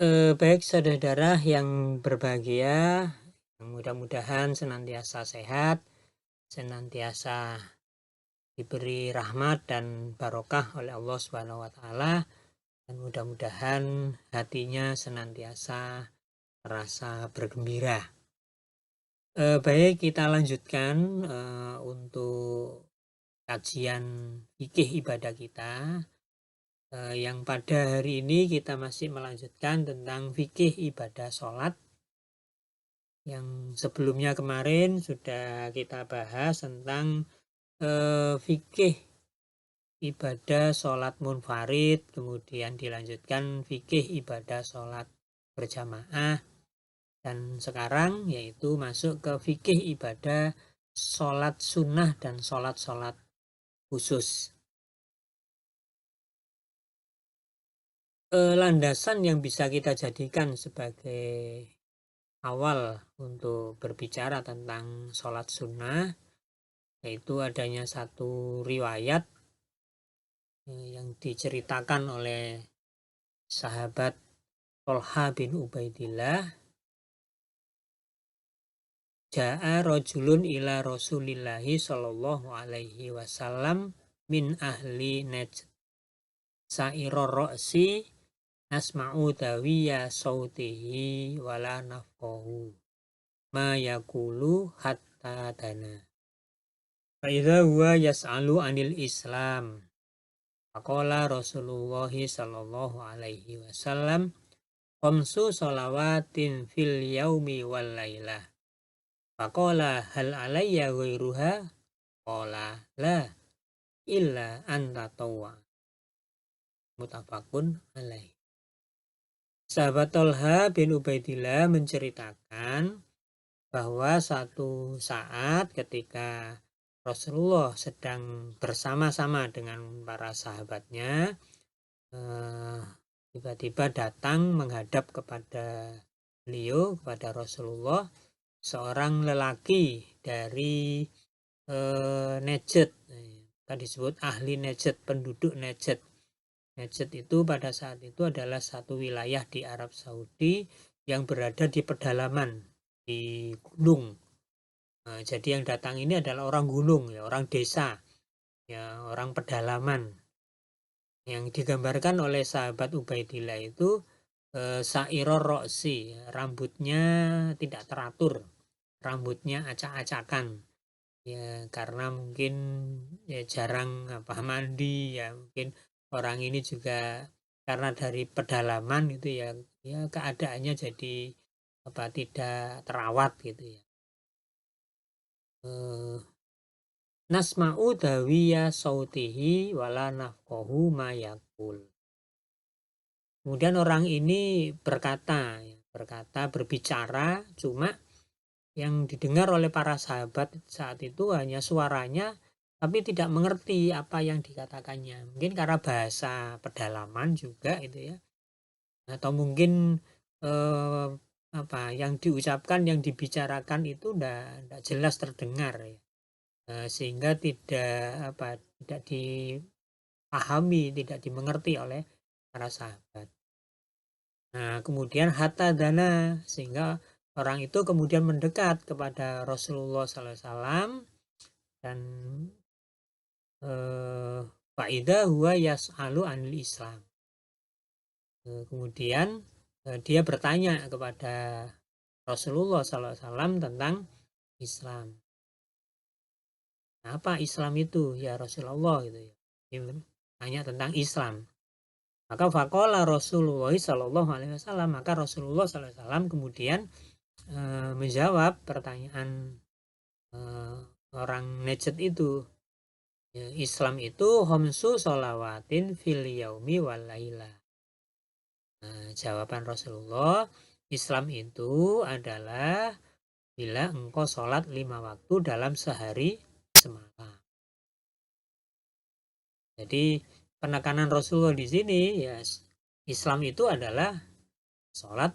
Baik saudara yang berbahagia, mudah-mudahan senantiasa sehat, senantiasa diberi rahmat dan barokah oleh Allah Subhanahu wa taala, dan mudah-mudahan hatinya senantiasa merasa bergembira. Baik, kita lanjutkan untuk kajian fikih ibadah kita. Yang pada hari ini kita masih melanjutkan tentang fikih ibadah sholat. Yang sebelumnya kemarin sudah kita bahas tentang fikih ibadah sholat munfarid, kemudian dilanjutkan fikih ibadah sholat berjamaah, dan sekarang yaitu masuk ke fikih ibadah sholat sunnah dan sholat khusus. Landasan yang bisa kita jadikan sebagai awal untuk berbicara tentang sholat sunnah yaitu adanya satu riwayat yang diceritakan oleh sahabat Tolha bin Ubaidillah. Ja'a rajulun ila Rasulillahi sallallahu alaihi wasallam min ahli Najd sa'ira ra'si nasma'u dawiya sautihi wala nafqahu ma yakulu hatta dana fa idza huwa yas'alu anil Islam. Faqala Rasulullah sallallahu alaihi wasallam khamsu shalawatin fil yaumi wal lailah. Faqala hal alayya ghairuha? Qala la illa an tatawwa. Muttafaqun alaih. Sahabat Tolha bin Ubaidillah menceritakan bahwa satu saat ketika Rasulullah sedang bersama-sama dengan para sahabatnya, tiba-tiba datang menghadap kepada beliau, kepada Rasulullah, seorang lelaki dari Najd, kan disebut ahli Najd, penduduk Najd. Najd itu pada saat itu adalah satu wilayah di Arab Saudi yang berada di pedalaman, di gunung. Jadi yang datang ini adalah orang gunung, ya, orang desa, ya, orang pedalaman. Yang digambarkan oleh sahabat Ubaidillah itu sa'iro ro'si, rambutnya tidak teratur, rambutnya acak-acakan. Ya karena mungkin ya jarang mandi, ya mungkin orang ini juga karena dari pedalaman itu ya keadaannya jadi tidak terawat gitu ya. Nasma'u dawiya sautihi wala nafqahu ma yaqul. Kemudian orang ini berbicara, cuma yang didengar oleh para sahabat saat itu hanya suaranya, tapi tidak mengerti apa yang dikatakannya. Mungkin karena bahasa pedalaman juga itu ya, atau mungkin yang diucapkan, yang dibicarakan itu tidak jelas terdengar ya. Sehingga tidak dipahami, tidak dimengerti oleh para sahabat. Nah, kemudian hatta dana, sehingga orang itu kemudian mendekat kepada Rasulullah SAW dan faida huwa yas'alu anil Islam. Kemudian dia bertanya kepada Rasulullah SAW tentang Islam. Nah, apa Islam itu ya Rasulullah gitu ya. Dia tanya tentang Islam. Maka faqala Rasulullah SAW, maka Rasulullah SAW kemudian menjawab pertanyaan orang Najd itu. Ya, Islam itu khamsu sholawatin fil yaumi wal lailah. Nah, jawaban Rasulullah, Islam itu adalah bila engkau sholat 5 waktu dalam sehari semalam. Jadi penekanan Rasulullah di sini ya, Islam itu adalah sholat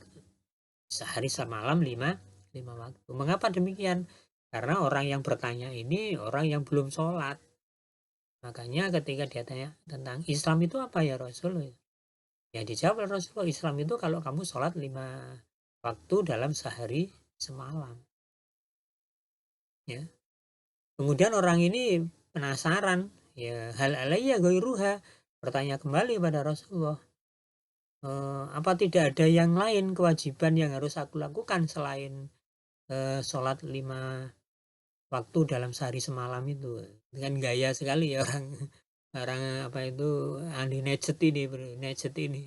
sehari semalam 5 waktu. Mengapa demikian? Karena orang yang bertanya ini orang yang belum sholat. Makanya ketika dia tanya tentang Islam itu apa ya Rasul? Ya dijawab oleh Rasulullah, Islam itu kalau kamu sholat 5 waktu dalam sehari semalam. Ya. Kemudian orang ini penasaran, ya hal alayya ghairuha, bertanya kembali pada Rasulullah, apa tidak ada yang lain kewajiban yang harus aku lakukan selain sholat 5 waktu dalam sehari semalam itu. Dengan gaya sekali ya orang orang apa itu ahli nejet ini.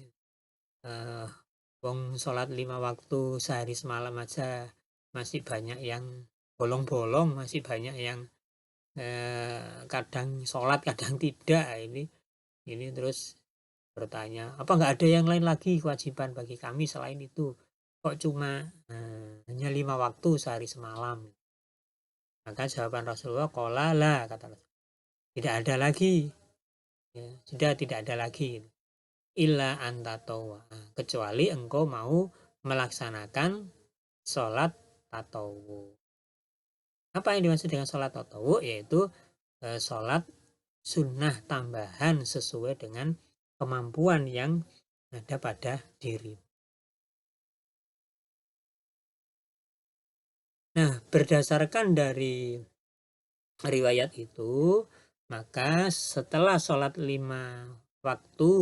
Wong sholat 5 waktu sehari semalam aja masih banyak yang bolong-bolong, masih banyak yang kadang sholat kadang tidak. Ini terus bertanya, apa nggak ada yang lain lagi kewajiban bagi kami selain itu, kok cuma hanya 5 waktu sehari semalam. Maka jawaban Rasulullah, qala la, kata Rasulullah, tidak ada lagi, ya, sudah tidak ada lagi, illa antatowa, kecuali engkau mau melaksanakan sholat tatawu. Apa yang dimaksud dengan sholat tatawu? Yaitu sholat sunnah tambahan sesuai dengan kemampuan yang ada pada diri. Nah, berdasarkan dari riwayat itu, maka setelah sholat 5 waktu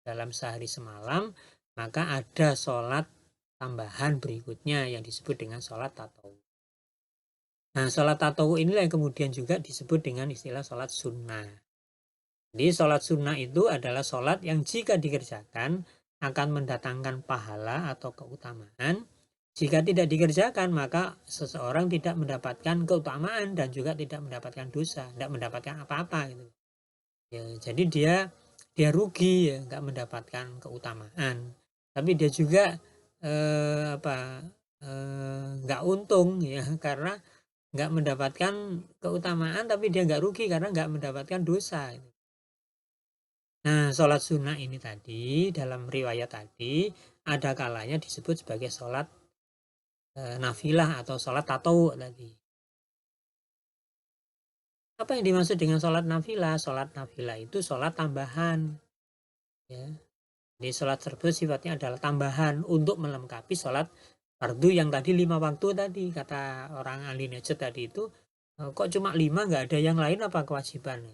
dalam sehari semalam, maka ada sholat tambahan berikutnya yang disebut dengan sholat tatawu. Nah, sholat tatawu inilah yang kemudian juga disebut dengan istilah sholat sunnah. Jadi sholat sunnah itu adalah sholat yang jika dikerjakan akan mendatangkan pahala atau keutamaan. Jika tidak dikerjakan maka seseorang tidak mendapatkan keutamaan dan juga tidak mendapatkan dosa, tidak mendapatkan apa-apa gitu. Ya, jadi dia rugi ya, nggak mendapatkan keutamaan. Tapi dia juga nggak untung ya karena nggak mendapatkan keutamaan, tapi dia nggak rugi karena nggak mendapatkan dosa. Nah, sholat sunnah ini tadi dalam riwayat tadi ada kalanya disebut sebagai sholat nafilah atau sholat tatawu tadi. Apa yang dimaksud dengan sholat nafilah? Sholat nafilah itu sholat tambahan. Ya. Jadi sholat tersebut sifatnya adalah tambahan untuk melengkapi sholat fardu yang tadi 5 waktu tadi. Kata orang ahli najet tadi itu, kok cuma 5 nggak ada yang lain apa kewajiban?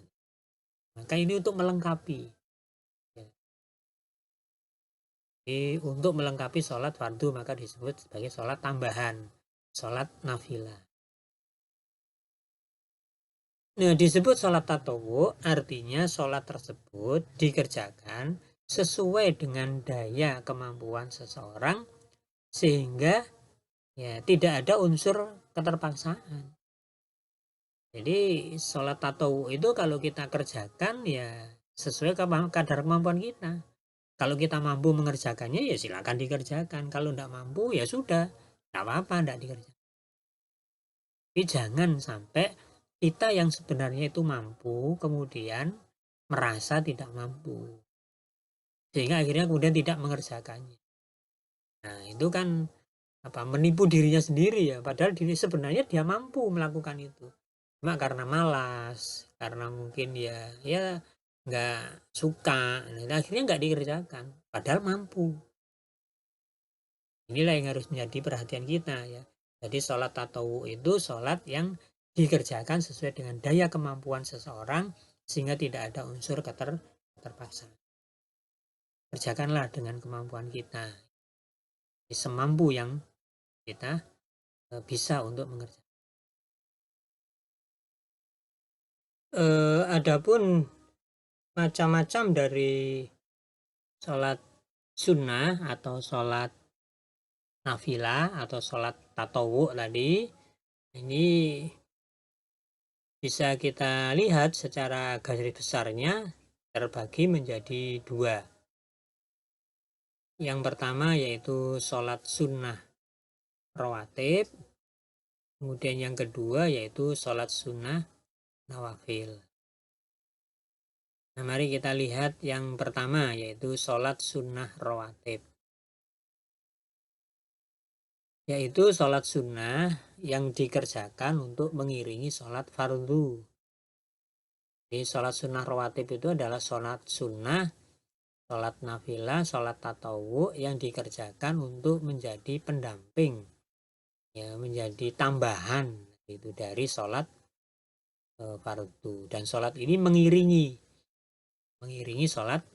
Maka ini untuk melengkapi. Jadi untuk melengkapi sholat fardu maka disebut sebagai sholat tambahan, sholat nafilah. Nah, disebut sholat tatawu artinya sholat tersebut dikerjakan sesuai dengan daya kemampuan seseorang sehingga ya tidak ada unsur keterpaksaan. Jadi sholat tatawu itu kalau kita kerjakan ya sesuai kadar kemampuan kita. Kalau kita mampu mengerjakannya ya silakan dikerjakan. Kalau tidak mampu ya sudah, tidak apa-apa, tidak dikerjakan. Tapi jangan sampai kita yang sebenarnya itu mampu kemudian merasa tidak mampu. Sehingga akhirnya kemudian tidak mengerjakannya. Nah itu kan menipu dirinya sendiri ya. Padahal diri sebenarnya dia mampu melakukan itu. Cuma karena malas, karena mungkin ya nggak suka, nah, akhirnya nggak dikerjakan. Padahal mampu. Inilah yang harus menjadi perhatian kita ya. Jadi sholat tatawu itu sholat yang dikerjakan sesuai dengan daya kemampuan seseorang sehingga tidak ada unsur keterpaksaan. Kerjakanlah dengan kemampuan kita. Semampu yang kita bisa untuk mengerjakan. Adapun macam-macam dari sholat sunnah atau sholat nafilah atau sholat tatawu tadi ini bisa kita lihat secara garis besarnya terbagi menjadi 2. Yang pertama yaitu sholat sunnah rawatib, kemudian yang kedua yaitu sholat sunnah nawafil. Nah, mari kita lihat yang pertama yaitu sholat sunnah rawatib. Yaitu sholat sunnah yang dikerjakan untuk mengiringi sholat fardu. Jadi sholat sunnah rawatib itu adalah sholat sunnah sholat nafilah, sholat tatawu yang dikerjakan untuk menjadi pendamping, ya, menjadi tambahan itu dari sholat fardu. Dan sholat ini mengiringi sholat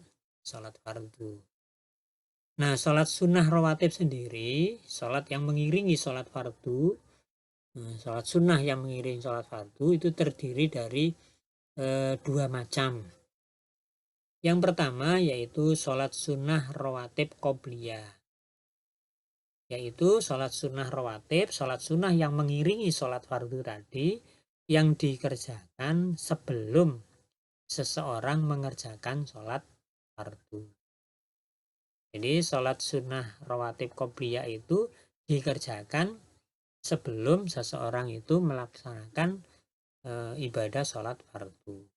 fardu. Nah, sholat sunnah rawatib sendiri, sholat yang mengiringi sholat fardu, sholat sunnah yang mengiringi sholat fardu itu terdiri dari dua macam. Yang pertama yaitu sholat sunnah rawatib qobliyah, yaitu sholat sunnah rawatib, sholat sunnah yang mengiringi sholat fardu tadi, yang dikerjakan sebelum seseorang mengerjakan sholat fardu. Jadi sholat sunnah rawatib qobliyah itu dikerjakan sebelum seseorang itu melaksanakan ibadah sholat fardu.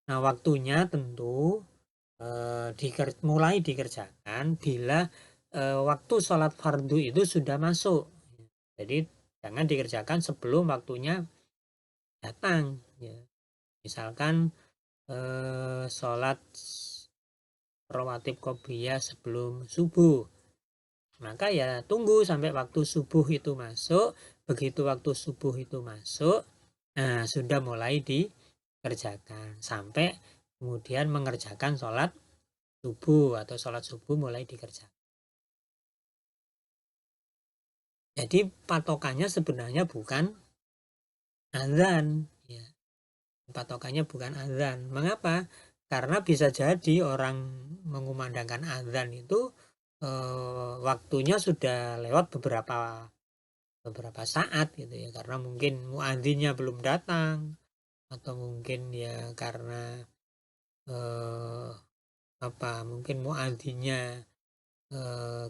Nah, waktunya tentu mulai dikerjakan bila waktu sholat fardu itu sudah masuk. Jadi jangan dikerjakan sebelum waktunya datang. Ya. Misalkan sholat rawatib qobliyah sebelum subuh, maka ya tunggu sampai waktu subuh itu masuk. Begitu waktu subuh itu masuk, nah sudah mulai dikerjakan sampai kemudian mengerjakan sholat subuh atau sholat subuh mulai dikerjakan. Jadi patokannya sebenarnya bukan azan, ya. Patokannya bukan azan. Mengapa? Karena bisa jadi orang mengumandangkan azan itu waktunya sudah lewat beberapa saat gitu ya, karena mungkin muadzinnya belum datang, atau mungkin ya karena mungkin muadzinnya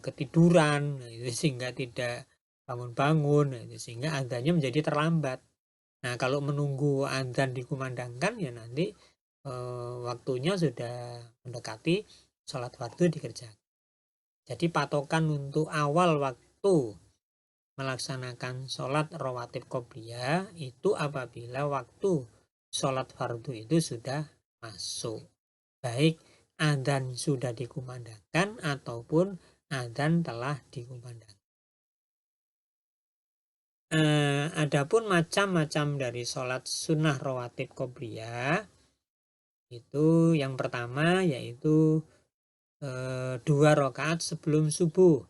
ketiduran, sehingga tidak bangun-bangun, sehingga azannya menjadi terlambat. Nah, kalau menunggu azan dikumandangkan ya nanti waktunya sudah mendekati sholat fardu dikerjakan. Jadi patokan untuk awal waktu melaksanakan sholat rawatib qobliyah itu apabila waktu sholat fardu itu sudah masuk, baik adzan sudah dikumandangkan ataupun adzan telah dikumandangkan. Adapun macam-macam dari sholat sunnah rawatib qobliyah itu yang pertama yaitu 2 rakaat sebelum subuh.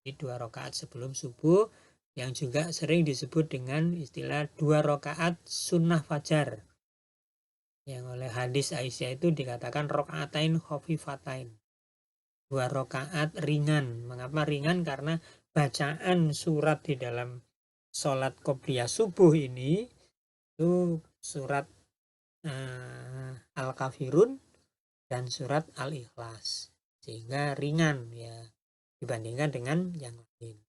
2 rakaat sebelum subuh yang juga sering disebut dengan istilah 2 rakaat sunnah fajar. Yang oleh hadis Aisyah itu dikatakan rakaatain khafifatain. 2 rakaat ringan. Mengapa ringan? Karena bacaan surat di dalam sholat qobliyah subuh ini itu surat Al-Kafirun dan surat Al-Ikhlas, sehingga ringan ya dibandingkan dengan yang lain.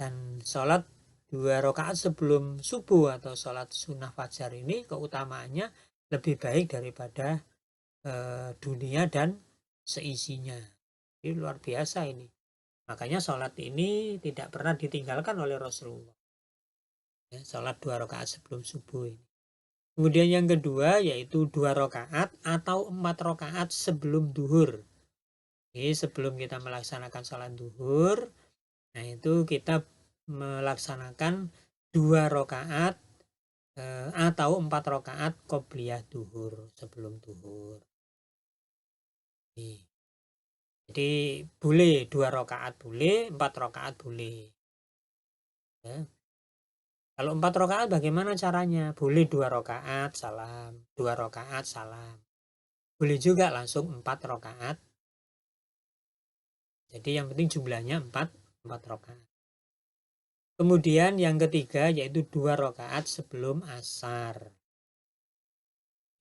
Dan sholat 2 rakaat sebelum subuh atau sholat sunnah fajar ini keutamaannya lebih baik daripada dunia dan seisinya. Ini luar biasa ini. Makanya sholat ini tidak pernah ditinggalkan oleh Rasulullah. Ya, sholat 2 rakaat sebelum subuh ini. Kemudian yang kedua yaitu 2 rakaat atau 4 rakaat sebelum duhur. Jadi sebelum kita melaksanakan sholat duhur, nah itu kita melaksanakan 2 rakaat atau 4 rakaat qobliyah duhur sebelum duhur. Jadi boleh 2 rakaat boleh, 4 rakaat boleh. Ya. Kalau 4 rakaat bagaimana caranya? Boleh 2 rakaat salam, 2 rakaat salam. Boleh juga langsung 4 rakaat. Jadi yang penting jumlahnya 4 rakaat. Kemudian yang ketiga yaitu 2 rakaat sebelum asar.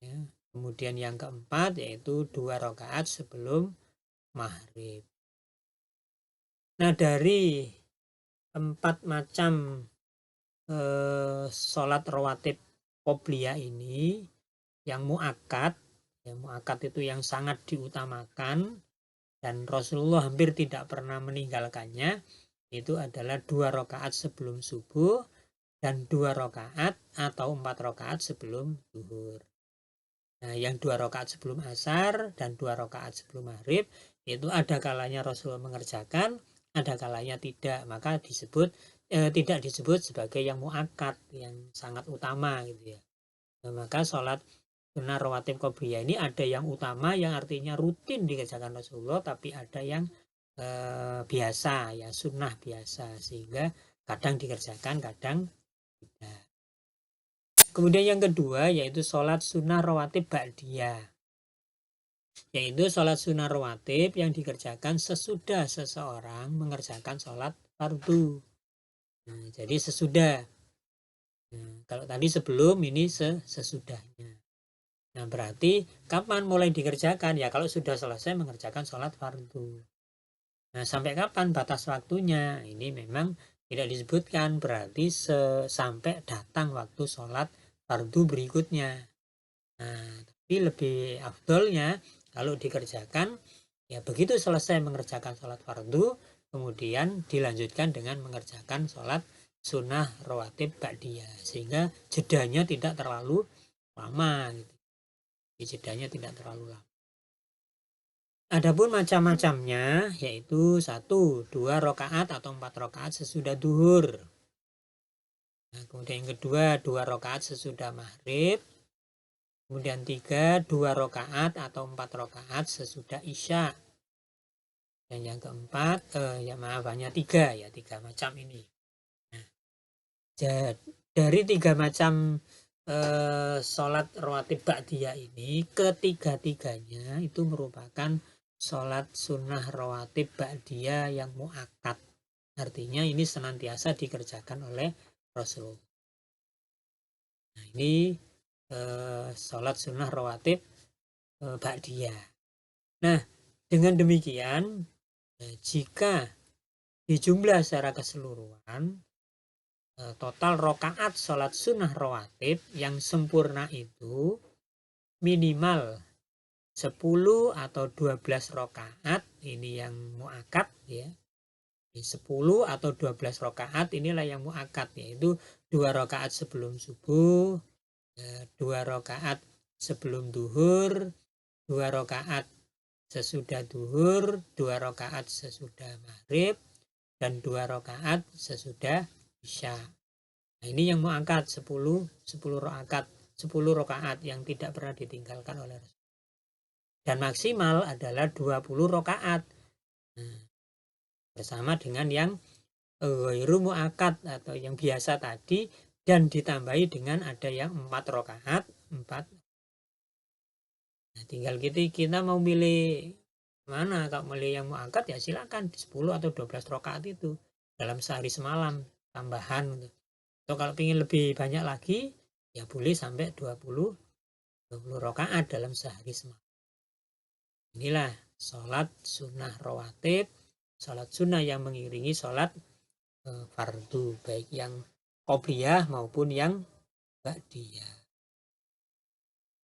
Ya. Kemudian yang keempat yaitu 2 rakaat sebelum maghrib. Nah, dari 4 macam sholat rawatib qobliyah ini yang muakkad itu yang sangat diutamakan dan Rasulullah hampir tidak pernah meninggalkannya, itu adalah 2 rakaat sebelum subuh dan 2 rakaat atau 4 rakaat sebelum zuhur. Nah, yang 2 rakaat sebelum asar dan 2 rakaat sebelum maghrib itu ada kalanya Rasulullah mengerjakan, ada kalanya tidak, maka tidak disebut sebagai yang muakkad, yang sangat utama gitu ya. Nah, maka sholat sunnah rawatib qobliyah ini ada yang utama yang artinya rutin dikerjakan Rasulullah, tapi ada yang biasa ya, sunnah biasa, sehingga kadang dikerjakan kadang tidak. Kemudian yang kedua yaitu sholat sunnah rawatib ba'diyah, yaitu sholat sunnah rawatib yang dikerjakan sesudah seseorang mengerjakan sholat fardu. Nah, jadi sesudah. Nah, kalau tadi sebelum, ini sesudahnya. Nah, berarti kapan mulai dikerjakan? Ya kalau sudah selesai mengerjakan sholat fardu. Nah, sampai kapan batas waktunya? Ini memang tidak disebutkan, berarti sampai datang waktu sholat fardu berikutnya. Nah, tapi lebih afdolnya kalau dikerjakan, ya begitu selesai mengerjakan sholat fardu, kemudian dilanjutkan dengan mengerjakan sholat sunnah rawatib ba'diyah, sehingga jedanya tidak terlalu lama gitu. Jedanya tidak terlalu lama. Adapun macam-macamnya yaitu 1, 2 rakaat atau 4 rakaat sesudah duhur. Nah, kemudian yang kedua 2 rakaat sesudah maghrib. Kemudian 3, 2 rakaat atau 4 rakaat sesudah isya. Dan yang keempat, hanya 3 ya, 3 macam ini. Nah, dari 3 macam sholat rawatib ba'diyah ini, ketiga-tiganya itu merupakan sholat sunnah rawatib ba'diyah yang muakkad. Artinya ini senantiasa dikerjakan oleh Rasulullah. Nah, ini sholat sunnah rawatib ba'diyah. Nah, dengan demikian, jika dijumlah secara keseluruhan, total rokaat sholat sunnah rawatib yang sempurna itu minimal 10 atau 12 rokaat, ini yang muakkad ya. 10 atau 12 rokaat inilah yang muakkad, yaitu 2 rokaat sebelum subuh, 2 rokaat sebelum duhur, 2 rokaat sesudah duhur, 2 rokaat sesudah maghrib, dan 2 rokaat sesudah isya. Nah, ini yang muakkad 10 rokaat yang tidak pernah ditinggalkan oleh Rasul. Dan maksimal adalah 20 rokaat. Nah, bersama dengan yang ghairu muakkad atau yang biasa tadi, dan ditambahi dengan ada yang 4 rokaat, 4. Nah, tinggal kita mau milih mana. Kalau milih yang muakkad ya silakan 10 atau 12 rokaat itu dalam sehari semalam tambahan. Atau kalau ingin lebih banyak lagi ya boleh sampai 20 rokaat dalam sehari semalam. Inilah sholat sunnah rawatib, sholat sunnah yang mengiringi sholat fardu, baik yang qobliyah maupun yang ba'diyah.